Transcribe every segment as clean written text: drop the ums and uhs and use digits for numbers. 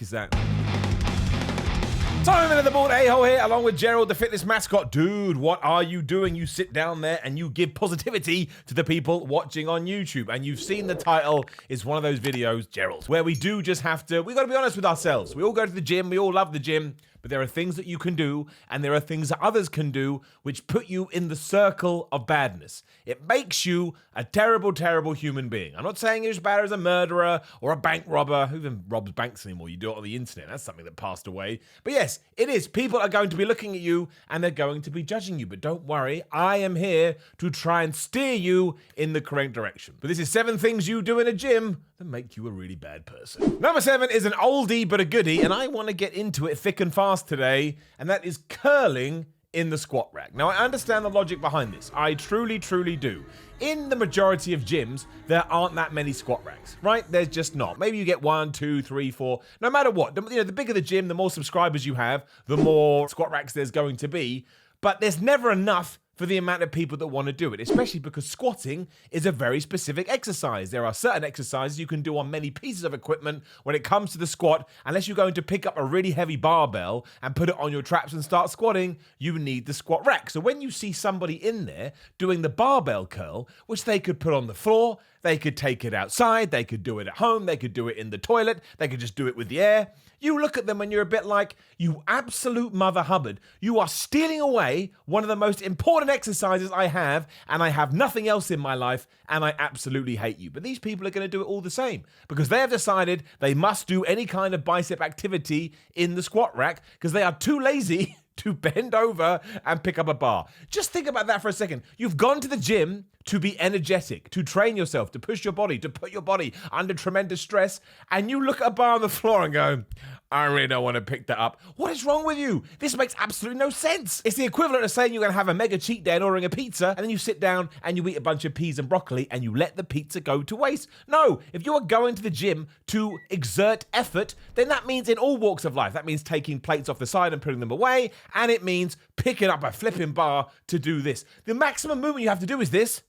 is that? Simon of the Bald A-hole here, along with Gerald, the fitness mascot. Dude, what are you doing? You sit down there and you give positivity to the people watching on YouTube. And you've seen the title. It's one of those videos, Gerald, where we do just have to, we got to be honest with ourselves. We all go to the gym. We all love the gym. But there are things that you can do, and there are things that others can do, which put you in the circle of badness. It makes you a terrible, terrible human being. I'm not saying you're as bad as a murderer or a bank robber. Who even robs banks anymore? You do it on the internet. That's something that passed away. But yes, it is. People are going to be looking at you, and they're going to be judging you. But don't worry, I am here to try and steer you in the correct direction. But this is 7 things you do in a gym that make you a really bad person. Number 7 is an oldie but a goodie, and I want to get into it thick and fast today, and that is curling in the squat rack. Now, I understand the logic behind this. I truly, truly do. In the majority of gyms, there aren't that many squat racks, right? There's just not. Maybe you get 1, 2, 3, 4. No matter what, the bigger the gym, the more subscribers you have, the more squat racks there's going to be. But there's never enough for the amount of people that want to do it, especially because squatting is a very specific exercise. There are certain exercises you can do on many pieces of equipment when it comes to the squat. Unless you're going to pick up a really heavy barbell and put it on your traps and start squatting, you need the squat rack. So when you see somebody in there doing the barbell curl, which they could put on the floor, they could take it outside, they could do it at home, they could do it in the toilet, they could just do it with the air. You look at them and you're a bit like, you absolute Mother Hubbard, you are stealing away one of the most important exercises I have, and I have nothing else in my life, and I absolutely hate you. But these people are going to do it all the same, because they have decided they must do any kind of bicep activity in the squat rack, because they are too lazy to bend over and pick up a bar. Just think about that for a second. You've gone to the gym to be energetic, to train yourself, to push your body, to put your body under tremendous stress, and you look at a bar on the floor and go, I really don't want to pick that up. What is wrong with you? This makes absolutely no sense. It's the equivalent of saying you're going to have a mega cheat day and ordering a pizza, and then you sit down and you eat a bunch of peas and broccoli and you let the pizza go to waste. No, if you are going to the gym to exert effort, then that means in all walks of life. That means taking plates off the side and putting them away, and it means picking up a flipping bar to do this. The maximum movement you have to do is this.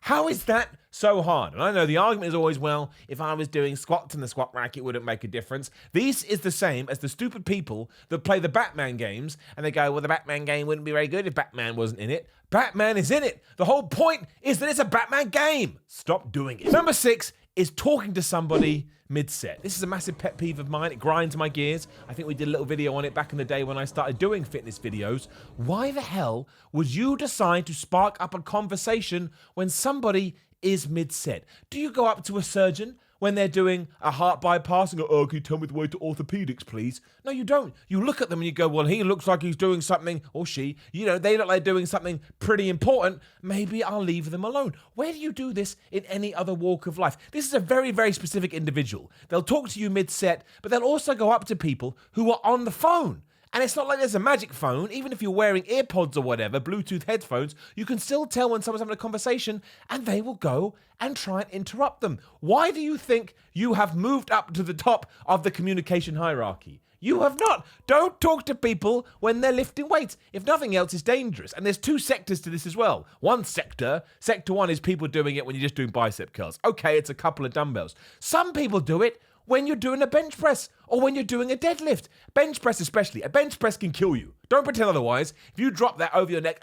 How is that so hard? And I know the argument is always, well, if I was doing squats in the squat rack, it wouldn't make a difference. This is the same as the stupid people that play the Batman games, and they go, well, the Batman game wouldn't be very good if Batman wasn't in it. Batman is in it. The whole point is that it's a Batman game. Stop doing it. Number 6 is talking to somebody mid-set. This is a massive pet peeve of mine. It grinds my gears. I think we did a little video on it back in the day when I started doing fitness videos. Why the hell would you decide to spark up a conversation when somebody is mid-set? Do you go up to a surgeon when they're doing a heart bypass and go, oh, can you tell me the way to orthopedics, please? No, you don't. You look at them and you go, well, he looks like he's doing something, or she, they look like doing something pretty important. Maybe I'll leave them alone. Where do you do this in any other walk of life? This is a very, very specific individual. They'll talk to you mid-set, but they'll also go up to people who are on the phone. And it's not like there's a magic phone. Even if you're wearing earpods or whatever, Bluetooth headphones, you can still tell when someone's having a conversation, and they will go and try and interrupt them. Why do you think you have moved up to the top of the communication hierarchy? You have not. Don't talk to people when they're lifting weights. If nothing else, it's dangerous. And there's 2 sectors to this as well. One sector 1 is people doing it when you're just doing bicep curls. Okay, it's a couple of dumbbells. Some people do it when you're doing a bench press or when you're doing a deadlift. Bench press especially. A bench press can kill you. Don't pretend otherwise. If you drop that over your neck,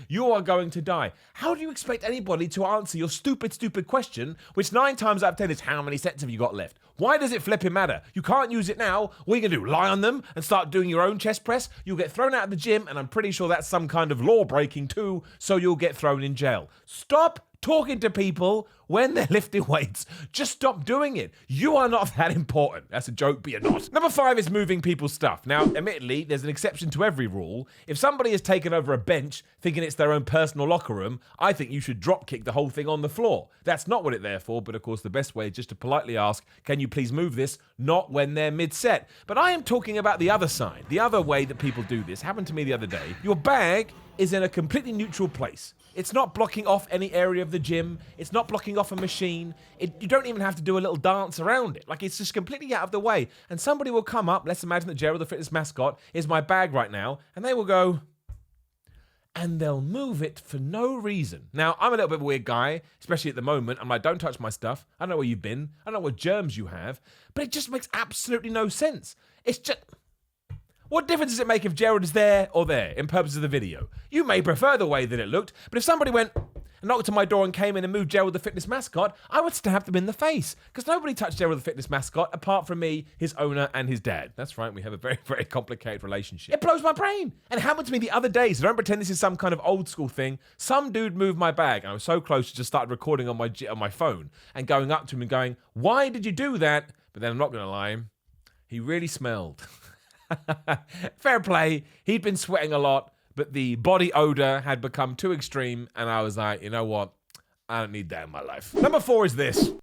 you are going to die. How do you expect anybody to answer your stupid question, which 9 times out of 10 is how many sets have you got left? Why does it flipping matter? You can't use it now. What are you going to do? Lie on them and start doing your own chest press? You'll get thrown out of the gym, and I'm pretty sure that's some kind of law breaking too, so you'll get thrown in jail. Stop talking to people when they're lifting weights. Just stop doing it. You are not that important. That's a joke, but you're not. Number 5 is moving people's stuff. Now, admittedly, there's an exception to every rule. If somebody has taken over a bench thinking it's their own personal locker room, I think you should drop kick the whole thing on the floor. That's not what it's there for, but of course the best way is just to politely ask, can you please move this? Not when they're mid-set. But I am talking about the other side. The other way that people do this happened to me the other day. Your bag is in a completely neutral place. It's not blocking off any area of the gym. It's not blocking off a machine. You don't even have to do a little dance around it. Like, it's just completely out of the way. And somebody will come up, let's imagine that Gerald, the fitness mascot, is my bag right now, and they will go, and they'll move it for no reason. Now, I'm a little bit of a weird guy, especially at the moment. I'm like, don't touch my stuff. I don't know where you've been. I don't know what germs you have. But it just makes absolutely no sense. It's just... What difference does it make if Gerald is there or there in purposes of the video? You may prefer the way that it looked, but if somebody went and knocked on my door and came in and moved Gerald the fitness mascot, I would stab them in the face. Because nobody touched Gerald the fitness mascot apart from me, his owner, and his dad. That's right, we have a very, very complicated relationship. It blows my brain. And it happened to me the other day, so don't pretend this is some kind of old school thing. Some dude moved my bag, and I was so close to just started recording on my phone and going up to him and going, why did you do that? But then I'm not going to lie, he really smelled. Fair play, he'd been sweating a lot, but the body odor had become too extreme, and I was like, you know what? I don't need that in my life. Number 4 is this.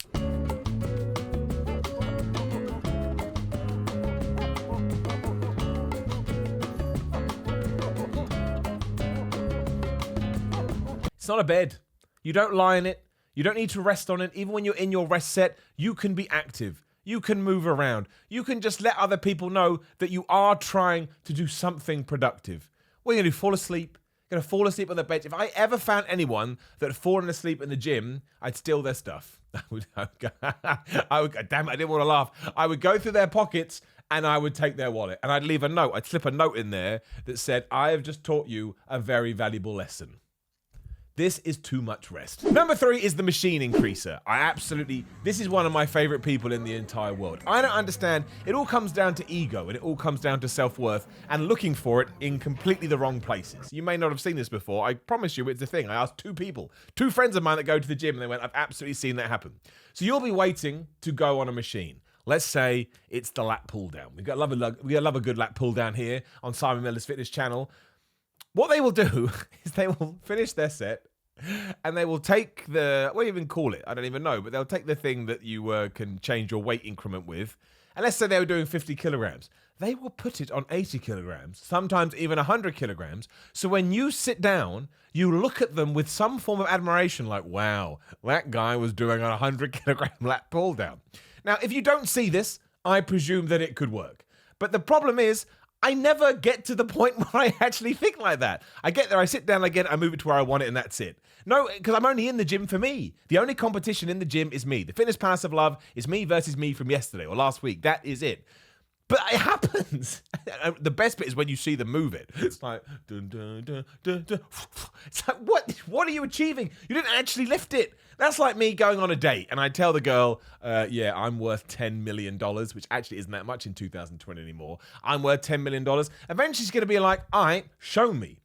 It's not a bed. You don't lie in it. You don't need to rest on it. Even when you're in your rest set, you can be active. You can move around. You can just let other people know that you are trying to do something productive. What are you going to do? Fall asleep? You're going to fall asleep on the bench? If I ever found anyone that had fallen asleep in the gym, I'd steal their stuff. I would, damn it, I didn't want to laugh. I would go through their pockets and I would take their wallet and I'd leave a note. I'd slip a note in there that said, I have just taught you a very valuable lesson. This is too much rest. Number 3 is the machine increaser. This is one of my favorite people in the entire world. I don't understand. It all comes down to ego and it all comes down to self-worth and looking for it in completely the wrong places. You may not have seen this before. I promise you it's the thing. I asked 2 friends of mine that go to the gym and they went, I've absolutely seen that happen. So you'll be waiting to go on a machine. Let's say it's the lat pull down. We love a good lat pull down here on Simon Miller's Fitness channel. What they will do is they will finish their set and they will take what do you even call it? I don't even know, but they'll take the thing that you can change your weight increment with. And let's say they were doing 50 kilograms. They will put it on 80 kilograms, sometimes even 100 kilograms. So when you sit down, you look at them with some form of admiration like, wow, that guy was doing a 100 kilogram lat pull down. Now, if you don't see this, I presume that it could work. But the problem is, I never get to the point where I actually think like that. I get there, I sit down, I move it to where I want it, and that's it. No, because I'm only in the gym for me. The only competition in the gym is me. The Fitness Palace of Love is me versus me from yesterday or last week. That is it. But it happens. The best bit is when you see them move it. It's like, dun, dun, dun, dun, dun. It's like, what are you achieving? You didn't actually lift it. That's like me going on a date and I tell the girl, yeah, I'm worth $10 million, which actually isn't that much in 2020 anymore. I'm worth $10 million. Eventually she's going to be like, all right, show me.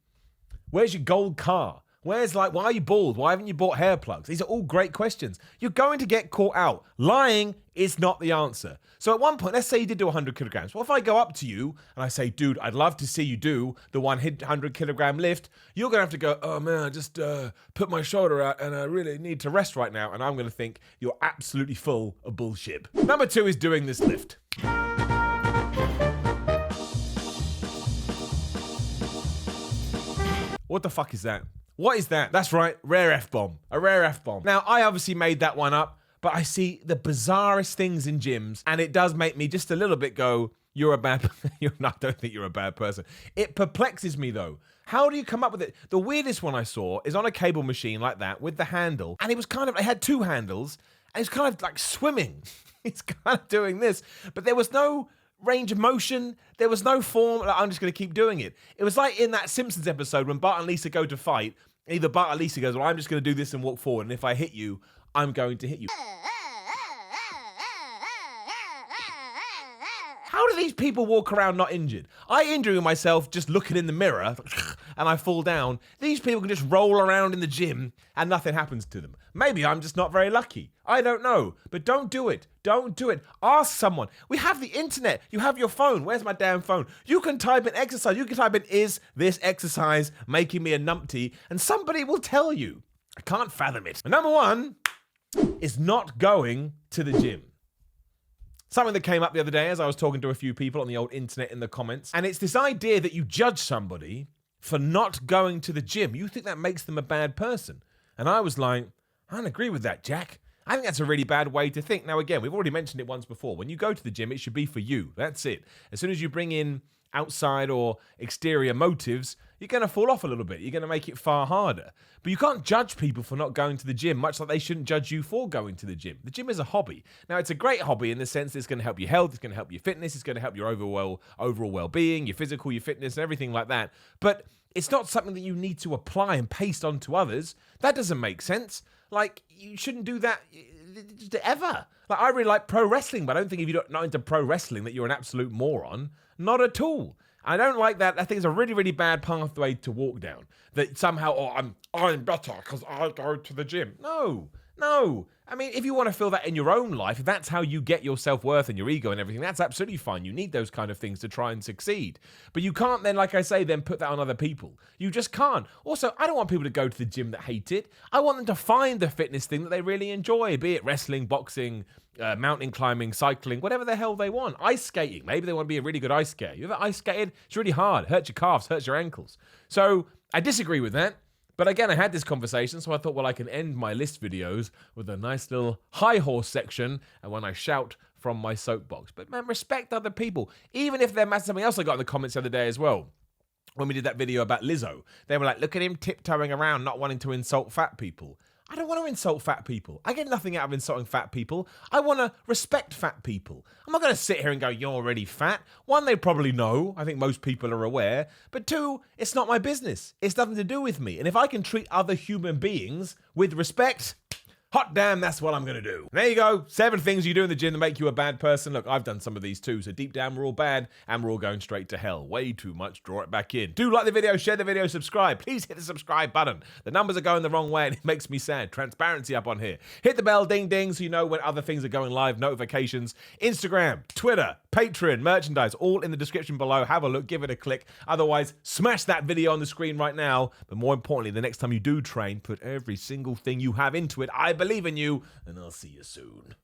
Where's your gold car? Why are you bald? Why haven't you bought hair plugs? These are all great questions. You're going to get caught out. Lying is not the answer. So at one point, let's say you did do 100 kilograms. Well, if I go up to you and I say, dude, I'd love to see you do the 100 kilogram lift, you're going to have to go, oh man, I just put my shoulder out and I really need to rest right now. And I'm going to think you're absolutely full of bullshit. Number 2 is doing this lift. What the fuck is that? What is that? That's right, rare F-bomb. A rare F-bomb. Now, I obviously made that one up, but I see the bizarrest things in gyms, and it does make me just a little bit go, you're a bad I don't think you're a bad person. It perplexes me, though. How do you come up with it? The weirdest one I saw is on a cable machine like that with the handle, and it had 2 handles, and it's kind of like swimming. It's kind of doing this, but there was no range of motion. There was no form. I'm just going to keep doing it. It was like in that Simpsons episode when Bart and Lisa go to fight. Either Bart or Lisa goes, well, I'm just going to do this and walk forward. And if I hit you, I'm going to hit you. How do these people walk around not injured? I injure myself just looking in the mirror and I fall down. These people can just roll around in the gym and nothing happens to them. Maybe I'm just not very lucky. I don't know. But don't do it. Don't do it. Ask someone. We have the internet. You have your phone. Where's my damn phone? You can type in exercise. You can type in, is this exercise making me a numpty? And somebody will tell you. I can't fathom it. And number 1 is not going to the gym. Something that came up the other day as I was talking to a few people on the old internet in the comments. And it's this idea that you judge somebody for not going to the gym. You think that makes them a bad person. And I was like, I don't agree with that, Jack. I think that's a really bad way to think. Now, again, we've already mentioned it once before. When you go to the gym, it should be for you. That's it. As soon as you bring in outside or exterior motives, you're going to fall off a little bit. You're going to make it far harder. But you can't judge people for not going to the gym, much like they shouldn't judge you for going to the gym. The gym is a hobby. Now, it's a great hobby in the sense that it's going to help your health, it's going to help your fitness, it's going to help your overall well-being, your physical, your fitness, and everything like that. But it's not something that you need to apply and paste onto others. That doesn't make sense. Like, you shouldn't do that ever. Like, I really like pro wrestling, but I don't think if you're not into pro wrestling that you're an absolute moron. Not at all. I don't like that. I think it's a really, really bad pathway to walk down. That somehow, I'm better because I go to the gym. No. I mean, if you want to feel that in your own life, if that's how you get your self-worth and your ego and everything, that's absolutely fine. You need those kind of things to try and succeed. But you can't then, like I say, then put that on other people. You just can't. Also, I don't want people to go to the gym that hate it. I want them to find the fitness thing that they really enjoy, be it wrestling, boxing, mountain climbing, cycling, whatever the hell they want. Ice skating. Maybe they want to be a really good ice skater. You ever ice skated? It's really hard. Hurts your calves, hurts your ankles. So I disagree with that. But again, I had this conversation, so I thought, well, I can end my list videos with a nice little high horse section and when I shout from my soapbox. But man, respect other people. Even if they're mad at something else I got in the comments the other day as well. When we did that video about Lizzo, they were like, look at him tiptoeing around, not wanting to insult fat people. I don't want to insult fat people. I get nothing out of insulting fat people. I want to respect fat people. I'm not going to sit here and go, you're already fat. One, they probably know. I think most people are aware. But two, it's not my business. It's nothing to do with me. And if I can treat other human beings with respect, hot damn, that's what I'm going to do. There you go. 7 things you do in the gym that make you a bad person. Look, I've done some of these too. So deep down, we're all bad and we're all going straight to hell. Way too much. Draw it back in. Do like the video, share the video, subscribe. Please hit the subscribe button. The numbers are going the wrong way and it makes me sad. Transparency up on here. Hit the bell, ding, ding, so you know when other things are going live. Notifications. Instagram, Twitter, Patreon, merchandise, all in the description below. Have a look. Give it a click. Otherwise, smash that video on the screen right now. But more importantly, the next time you do train, put every single thing you have into it. I believe in you, and I'll see you soon.